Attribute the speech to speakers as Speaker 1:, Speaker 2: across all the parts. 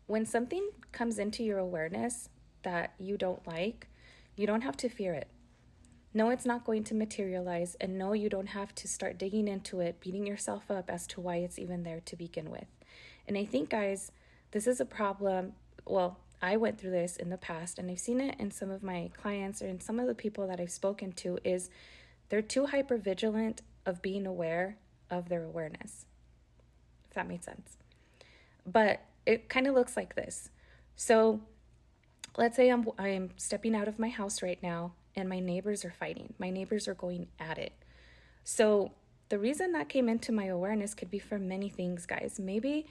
Speaker 1: When something comes into your awareness that you don't like, you don't have to fear it. No, it's not going to materialize, and no, you don't have to start digging into it, beating yourself up as to why it's even there to begin with. And I think, guys, this is a problem. Well, I went through this in the past, and I've seen it in some of my clients or in some of the people that I've spoken to, is they're too hyper vigilant of being aware of their awareness, if that made sense. But it kind of looks like this. So let's say I'm stepping out of my house right now and my neighbors are fighting. My neighbors are going at it. So the reason that came into my awareness could be for many things, guys. Maybe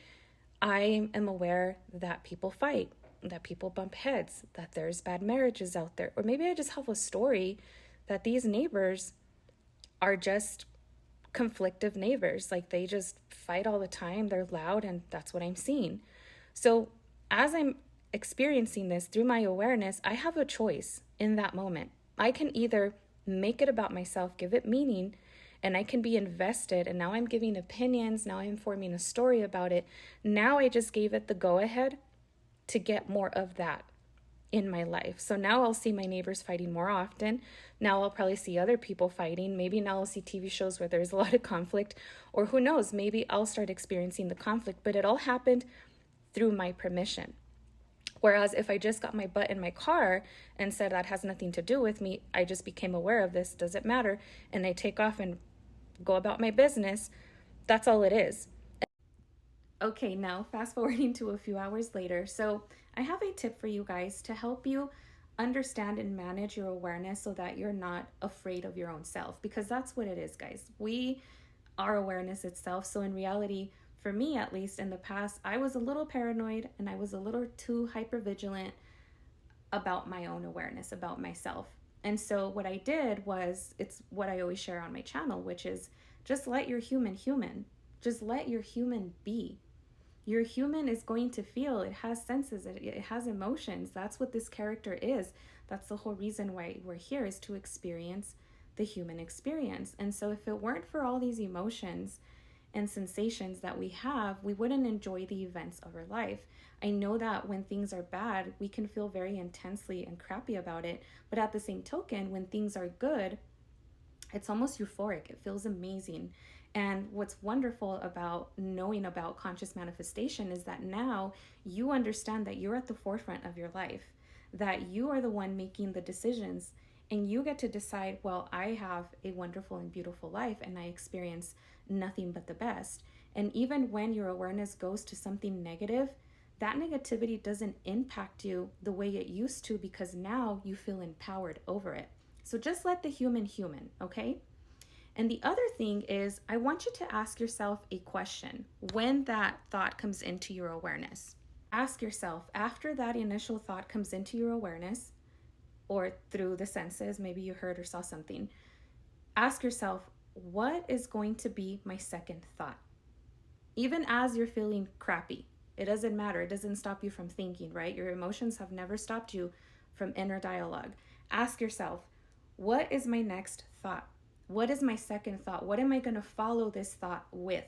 Speaker 1: I am aware that people fight, that people bump heads, that there's bad marriages out there. Or maybe I just have a story that these neighbors are just conflictive neighbors. Like they just fight all the time. They're loud, and that's what I'm seeing. So as I'm experiencing this through my awareness, I have a choice in that moment. I can either make it about myself, give it meaning, and I can be invested. And now I'm giving opinions. Now I'm forming a story about it. Now I just gave it the go ahead to get more of that in my life. So now I'll see my neighbors fighting more often. Now I'll probably see other people fighting. Maybe now I'll see TV shows where there's a lot of conflict, or who knows, maybe I'll start experiencing the conflict, but it all happened through my permission. Whereas if I just got my butt in my car and said that has nothing to do with me, I just became aware of this, doesn't matter, and I take off and go about my business, that's all it is. Okay, now fast forwarding to a few hours later. So I have a tip for you guys to help you understand and manage your awareness so that you're not afraid of your own self, because that's what it is, guys. We are awareness itself. So in reality, for me at least in the past, I was a little paranoid and I was a little too hyper vigilant about my own awareness, about myself. And so what I did was, it's what I always share on my channel, which is just let your human. Just let your human be. Your human is going to feel, it has senses, it has emotions. That's what this character is. That's the whole reason why we're here, is to experience the human experience. And so if it weren't for all these emotions and sensations that we have, we wouldn't enjoy the events of our life. I know that when things are bad, we can feel very intensely and crappy about it. But at the same token, when things are good, it's almost euphoric. It feels amazing. And what's wonderful about knowing about conscious manifestation is that now you understand that you're at the forefront of your life, that you are the one making the decisions, and you get to decide, well, I have a wonderful and beautiful life and I experience nothing but the best. And even when your awareness goes to something negative, that negativity doesn't impact you the way it used to, because now you feel empowered over it. So just let the human, okay? And the other thing is, I want you to ask yourself a question when that thought comes into your awareness. Ask yourself, after that initial thought comes into your awareness, or through the senses, maybe you heard or saw something, ask yourself, what is going to be my second thought? Even as you're feeling crappy, it doesn't matter. It doesn't stop you from thinking, right? Your emotions have never stopped you from inner dialogue. Ask yourself, what is my next thought? What is my second thought? What am I going to follow this thought with?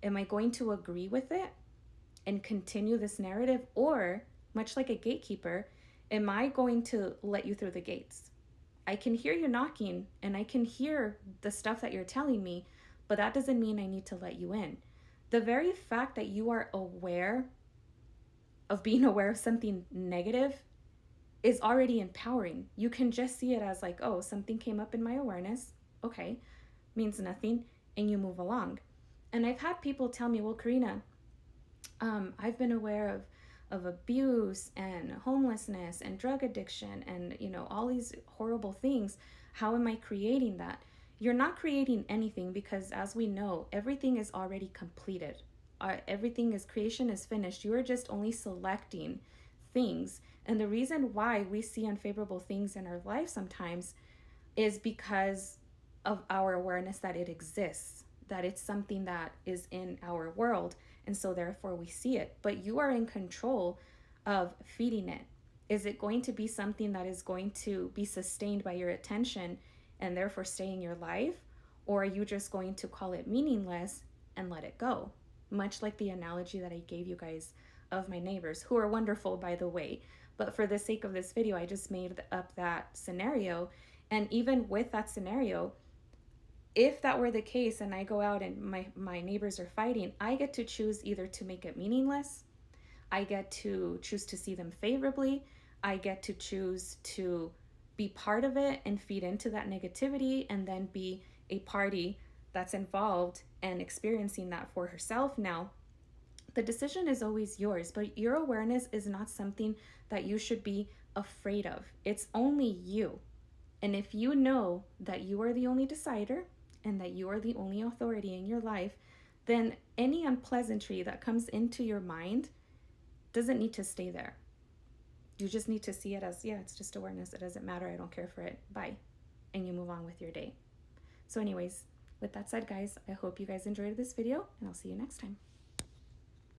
Speaker 1: Am I going to agree with it and continue this narrative? Or, much like a gatekeeper, am I going to let you through the gates? I can hear you knocking and I can hear the stuff that you're telling me, but that doesn't mean I need to let you in. The very fact that you are aware of being aware of something negative is already empowering. You can just see it as like, oh, something came up in my awareness. Okay, means nothing, and you move along. And I've had people tell me, well, Karina, I've been aware of abuse and homelessness and drug addiction and, all these horrible things. How am I creating that? You're not creating anything, because as we know, everything is already completed. Creation is finished. You are just only selecting things. And the reason why we see unfavorable things in our life sometimes is because of our awareness that it exists, that it's something that is in our world. And so therefore we see it. But you are in control of feeding it. Is it going to be something that is going to be sustained by your attention and therefore stay in your life? Or are you just going to call it meaningless and let it go? Much like the analogy that I gave you guys of my neighbors, who are wonderful, by the way. But for the sake of this video, I just made up that scenario. And even with that scenario, if that were the case and I go out and my neighbors are fighting, I get to choose either to make it meaningless, I get to choose to see them favorably, I get to choose to be part of it and feed into that negativity and then be a party that's involved and experiencing that for herself. Now, the decision is always yours, but your awareness is not something that you should be afraid of. It's only you. And if you know that you are the only decider and that you are the only authority in your life, then any unpleasantry that comes into your mind doesn't need to stay there. You just need to see it as, yeah, it's just awareness. It doesn't matter. I don't care for it. Bye. And you move on with your day. So anyways, with that said, guys, I hope you guys enjoyed this video, and I'll see you next time.